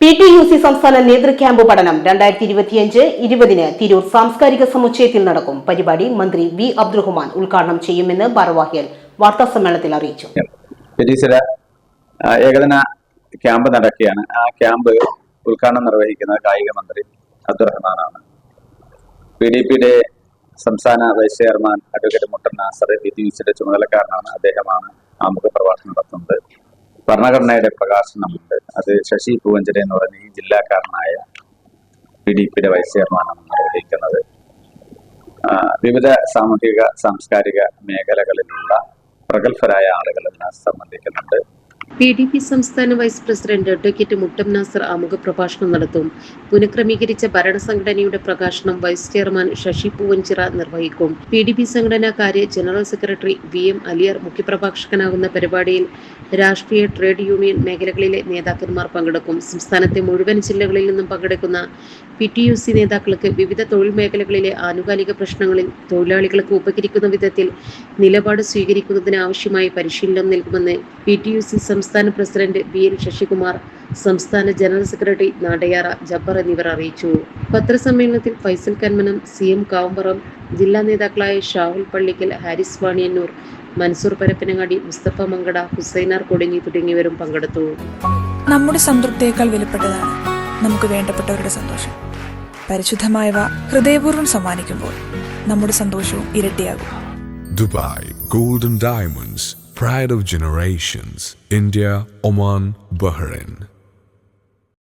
PTUC സംസ്ഥാന നേതൃക്യാമ്പ് പഠനം 2025-20 തിരൂർ സാംസ്കാരിക സമുച്ചയത്തിൽ നടക്കും. പരിപാടി മന്ത്രി വി അബ്ദുറഹ്മാൻ ഉദ്ഘാടനം ചെയ്യുമെന്ന് ഭാരവാഹികൾ വാർത്താസമ്മേളനത്തിൽ അറിയിച്ചു. ഏകദിന ക്യാമ്പ് നടക്കുകയാണ്. ആ ക്യാമ്പ് ഉദ്ഘാടനം നിർവഹിക്കുന്ന കായിക മന്ത്രി അബ്ദുറഹ്മാനാണ്. PDPയുടെ സംസ്ഥാന വൈസ് ചെയർമാൻ അഡ്വക്കേറ്റ് മുട്ടൻ നാസർ PTUCയുടെ ചുമതലക്കാരനാണ്. അദ്ദേഹമാണ് ആമുഖ പ്രഭാഷണം നടത്തുന്നത്. ഭരണഘടനയുടെ പ്രകാശനമുണ്ട്. അത് ശശി പൂവഞ്ചിര എന്ന് പറഞ്ഞ ഈ ജില്ലാക്കാരനായ PDPയുടെ വൈസ് ചെയർമാനാണ് നിർവഹിക്കുന്നത്. വിവിധ സാമൂഹിക സാംസ്കാരിക മേഖലകളിലുള്ള പ്രഗത്ഭരായ ആളുകളെല്ലാം സംബന്ധിക്കുന്നുണ്ട്. PDP സംസ്ഥാന vice president advocate Muttam Nasar ആമുഖ പ്രഭാഷണം നടത്തും. പുനഃക്രമീകരിച്ച ഭരണസംഘടനയുടെ പ്രകാശനം വൈസ് ചെയർമാൻ ശശി പൂവഞ്ചിറ നിർവഹിക്കും. PDP സംഘടനാ കാര്യ ജനറൽ സെക്രട്ടറി VM അലിയാർ മുഖ്യപ്രഭാഷകനാകുന്ന പരിപാടിയിൽ രാഷ്ട്രീയ, ട്രേഡ് യൂണിയൻ മേഖലകളിലെ നേതാക്കന്മാർ പങ്കെടുക്കും. സംസ്ഥാനത്തെ മുഴുവൻ ജില്ലകളിൽ നിന്നും പങ്കെടുക്കുന്ന PTUC നേതാക്കൾക്ക് വിവിധ തൊഴിൽ മേഖലകളിലെ ആനുകാലിക പ്രശ്നങ്ങളിൽ തൊഴിലാളികൾക്ക് ഉപകരിക്കുന്ന വിധത്തിൽ നിലപാട് സ്വീകരിക്കുന്നതിന് ആവശ്യമായ പരിശീലനം നൽകുമെന്ന് PTUC സംസ്ഥാന പ്രസിഡന്റ് BN ശശികുമാർ, സംസ്ഥാന ജനറൽ സെക്രട്ടറി നാടയാറ ജബ്ബർ എന്നിവർ അറിയിച്ചു. പത്രസമ്മേളനത്തിൽ ഫൈസൽ കന്മനം, CM കാവുമ്പറം, ജില്ലാ നേതാക്കളായ ഷാഹുൽ പള്ളിക്കൽ, ഹാരിസ് വാണിയന്നൂർ, മൻസൂർ പരപ്പനങ്ങാടി, മുസ്തഫ മങ്കട, ഹുസൈനാർ കൊടിഞ്ഞി തുടങ്ങിയവരും പങ്കെടുത്തു. നമ്മുടെ സംതൃപ്തിയേക്കാൾ വിലപ്പെട്ടതാണ് നമുക്ക് വേണ്ടപ്പെട്ടവരുടെ സന്തോഷം. പരിശുദ്ധമായവ ഹൃദയപൂർവ്വം സമ്മാനിക്കുമ്പോൾ നമ്മുടെ സന്തോഷവും ഇരട്ടിയാകും. Dubai Golden Diamonds, Pride of Generations, India, Oman, Bahrain.